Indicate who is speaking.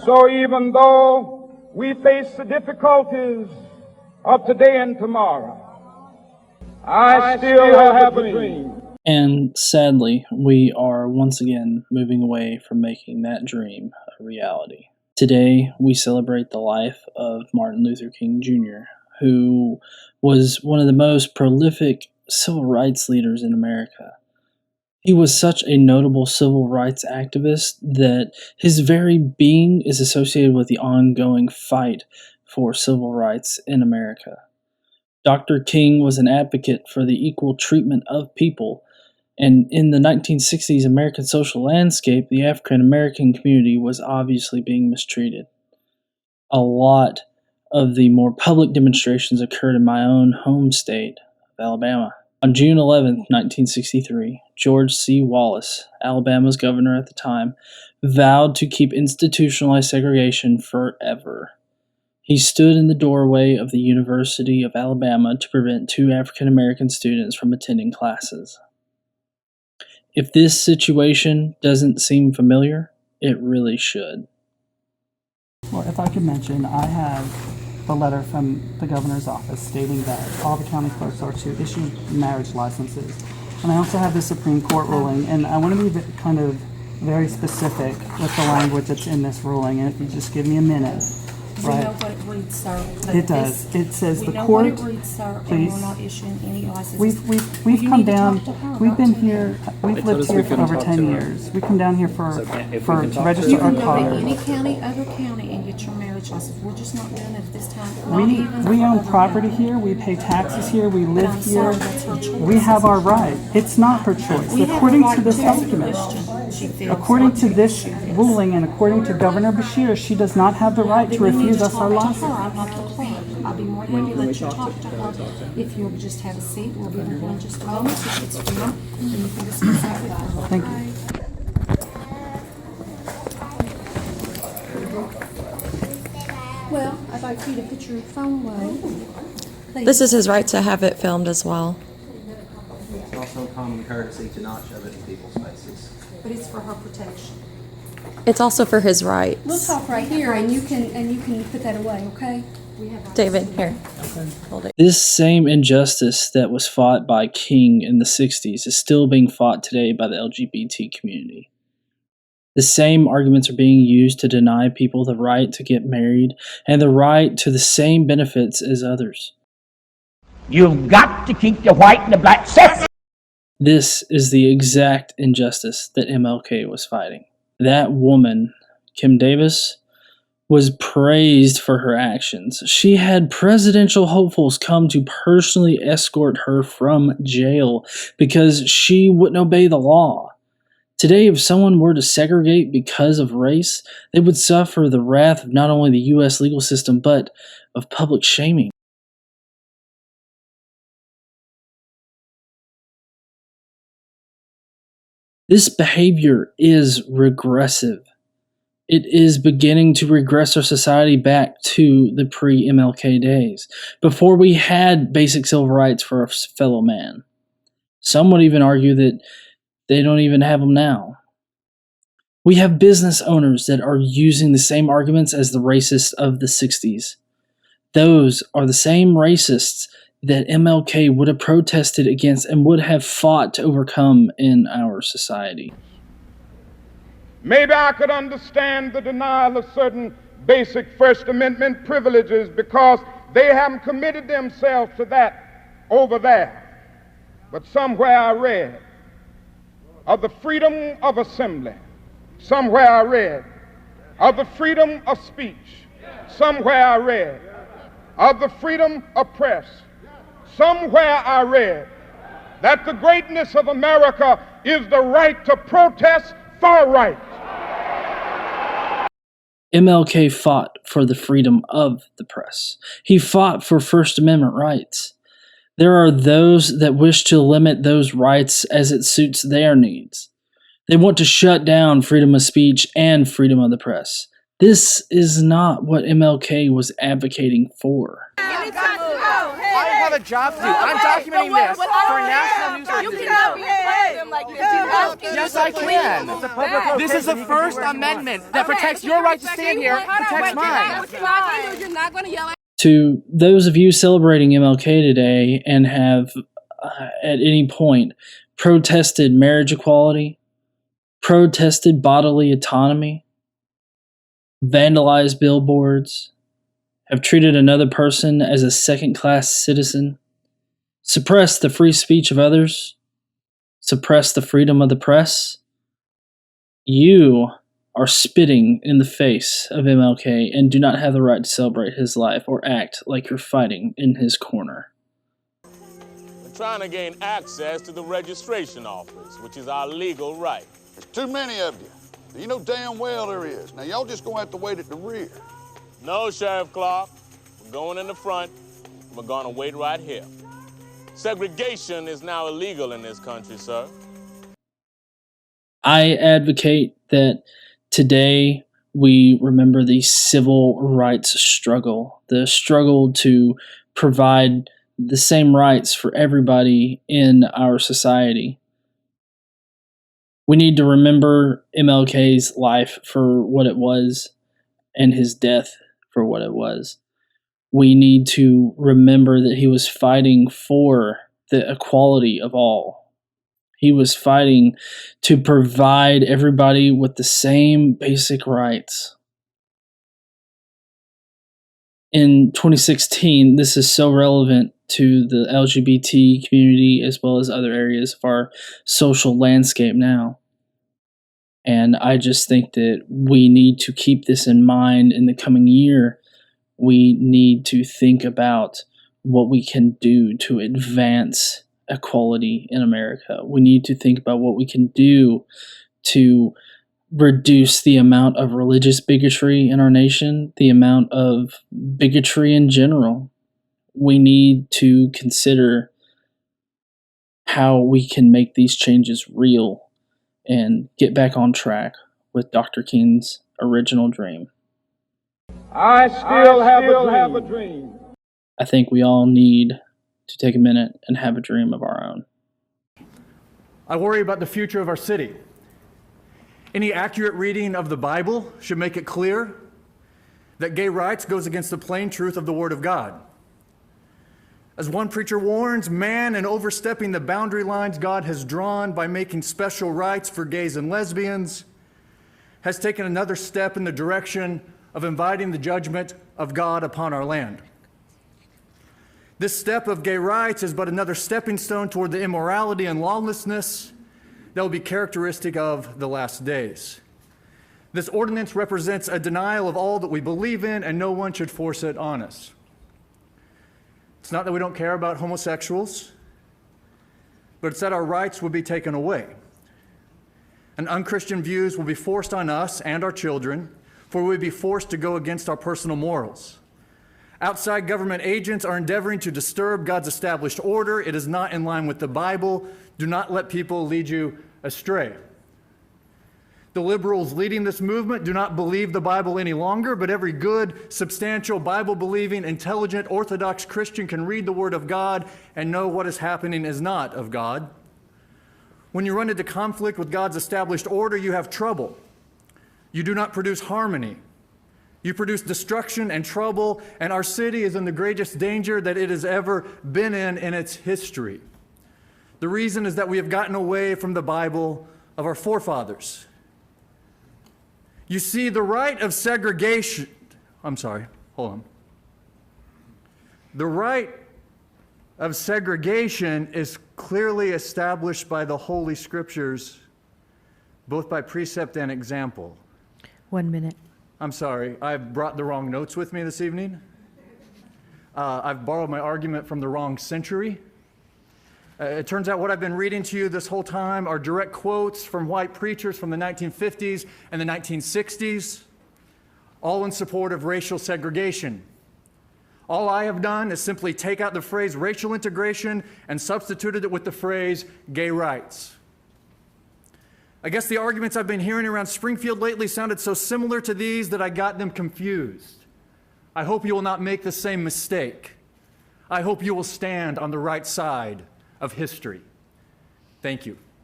Speaker 1: So even though we face the difficulties of today and tomorrow, I still have a dream.
Speaker 2: And sadly, we are once again moving away from making that dream a reality. Today, we celebrate the life of Martin Luther King Jr., who was one of the most prolific civil rights leaders in America. He was such a notable civil rights activist that his very being is associated with the ongoing fight for civil rights in America. Dr. King was an advocate for the equal treatment of people, and in the 1960s American social landscape, the African American community was obviously being mistreated. A lot of the more public demonstrations occurred in my own home state of Alabama. On June 11, 1963, George C. Wallace, Alabama's governor at the time, vowed to keep institutionalized segregation forever. He stood in the doorway of the University of Alabama to prevent 2 African American students from attending classes. If this situation doesn't seem familiar, it really should.
Speaker 3: Well, if I could mention, I have the letter from the governor's office stating that all the county clerks are to issue marriage licenses. And I also have the Supreme Court ruling, and I want to be kind of very specific with the language that's in this ruling, and if you just give me a minute.
Speaker 4: We know what it reads, sir.
Speaker 3: It does. It says the court.
Speaker 4: We know what it reads, sir, and
Speaker 3: please.
Speaker 4: we're not issuing any licenses.
Speaker 3: We've come down. We've been here. We've lived here for over 10 years. We come down here to register
Speaker 4: You
Speaker 3: our
Speaker 4: can go to
Speaker 3: car.
Speaker 4: any county, other county, and get your marriage license. We're just not doing it at this time.
Speaker 3: We own property here. We pay taxes here. We live
Speaker 4: I'm
Speaker 3: here.
Speaker 4: sorry, that's her choice.
Speaker 3: We have our right. It's not her choice.
Speaker 4: We have the
Speaker 3: According
Speaker 4: right
Speaker 3: to this
Speaker 4: ask a
Speaker 3: document.
Speaker 4: question. She feels
Speaker 3: According
Speaker 4: like
Speaker 3: to this ruling and according to Governor Bashir, she does not have the right to
Speaker 4: Then you need
Speaker 3: refuse
Speaker 4: to
Speaker 3: us our
Speaker 4: talk to
Speaker 3: license.
Speaker 4: her. I'm not the clerk. I'll be more than happy to let you talk to her. If you'll just have a seat, we'll be there in just a moment. If it's for then you can discuss that with her.
Speaker 3: Thank you.
Speaker 4: Well, I'd like for you to put your phone away. Please.
Speaker 5: This is his right to have it filmed as well.
Speaker 6: It's also common courtesy to not shove it in people's faces.
Speaker 4: But it's for her protection.
Speaker 5: It's also for his rights.
Speaker 7: We'll talk right here, and you can put that away, okay?
Speaker 5: David, here. Hold it.
Speaker 2: This same injustice that was fought by King in the 60s is still being fought today by the LGBT community. The same arguments are being used to deny people the right to get married and the right to the same benefits as others.
Speaker 8: You've got to keep the white and the black separate.
Speaker 2: This is the exact injustice that MLK was fighting. That woman, Kim Davis, was praised for her actions. She had presidential hopefuls come to personally escort her from jail because she wouldn't obey the law. Today, if someone were to segregate because of race, they would suffer the wrath of not only the U.S. legal system, but of public shaming. This behavior is regressive. It is beginning to regress our society back to the pre-MLK days, before we had basic civil rights for our fellow man. Some would even argue that they don't even have them now. We have business owners that are using the same arguments as the racists of the 60s. Those are the same racists that MLK would have protested against and would have fought to overcome in our society.
Speaker 1: Maybe I could understand the denial of certain basic First Amendment privileges because they haven't committed themselves to that over there. But somewhere I read of the freedom of assembly. Somewhere I read of the freedom of speech. Somewhere I read of the freedom of press. Somewhere I read that the greatness of America is the right to protest for right.
Speaker 2: MLK fought for the freedom of the press. He fought for First Amendment rights. There are those that wish to limit those rights as it suits their needs. They want to shut down freedom of speech and freedom of the press. This is not what MLK was advocating for.
Speaker 6: I have a job to do. I'm documenting this for national news organization.
Speaker 9: Yes, I can. This is the First Amendment that protects your right to stand here, protects mine.
Speaker 10: You're not going to yell at
Speaker 2: To those of you celebrating MLK today and have at any point protested marriage equality, protested bodily autonomy, vandalized billboards, have treated another person as a second-class citizen, suppressed the free speech of others, suppressed the freedom of the press, you are spitting in the face of MLK and do not have the right to celebrate his life or act like you're fighting in his corner.
Speaker 11: We're trying to gain access to the registration office, which is our legal right.
Speaker 12: There's too many of you. You know damn well there is. Now, y'all just gonna have to wait at the rear.
Speaker 11: No, Sheriff Clark. We're going in the front. We're gonna wait right here. Segregation is now illegal in this country, sir.
Speaker 2: I advocate that today we remember the civil rights struggle, the struggle to provide the same rights for everybody in our society. We need to remember MLK's life for what it was and his death for what it was. We need to remember that he was fighting for the equality of all. He was fighting to provide everybody with the same basic rights. In 2016, this is so relevant to the LGBT community as well as other areas of our social landscape now. And I just think that we need to keep this in mind in the coming year. We need to think about what we can do to advance equality in America. We need to think about what we can do to reduce the amount of religious bigotry in our nation, the amount of bigotry in general. We need to consider how we can make these changes real and get back on track with Dr. King's original dream.
Speaker 1: I still have a dream.
Speaker 2: I think we all need to take a minute and have a dream of our own.
Speaker 13: I worry about the future of our city. Any accurate reading of the Bible should make it clear that gay rights goes against the plain truth of the Word of God. As one preacher warns, man in overstepping the boundary lines God has drawn by making special rights for gays and lesbians has taken another step in the direction of inviting the judgment of God upon our land. This step of gay rights is but another stepping stone toward the immorality and lawlessness that will be characteristic of the last days. This ordinance represents a denial of all that we believe in, and no one should force it on us. It's not that we don't care about homosexuals, but it's that our rights will be taken away. And unchristian views will be forced on us and our children, for we will be forced to go against our personal morals. Outside government agents are endeavoring to disturb God's established order. It is not in line with the Bible. Do not let people lead you astray. The liberals leading this movement do not believe the Bible any longer, but every good, substantial, Bible-believing, intelligent, Orthodox Christian can read the Word of God and know what is happening is not of God. When you run into conflict with God's established order, you have trouble. You do not produce harmony. You produce destruction and trouble, and our city is in the greatest danger that it has ever been in its history. The reason is that we have gotten away from the Bible of our forefathers. You see, the right of segregation, The right of segregation is clearly established by the Holy Scriptures, both by precept and example.
Speaker 14: 1 minute.
Speaker 13: I'm sorry, I've brought the wrong notes with me this evening. I've borrowed my argument from the wrong century. It turns out what I've been reading to you this whole time are direct quotes from white preachers from the 1950s and the 1960s, all in support of racial segregation. All I have done is simply take out the phrase racial integration and substituted it with the phrase gay rights. I guess the arguments I've been hearing around Springfield lately sounded so similar to these that I got them confused. I hope you will not make the same mistake. I hope you will stand on the right side of history. Thank you.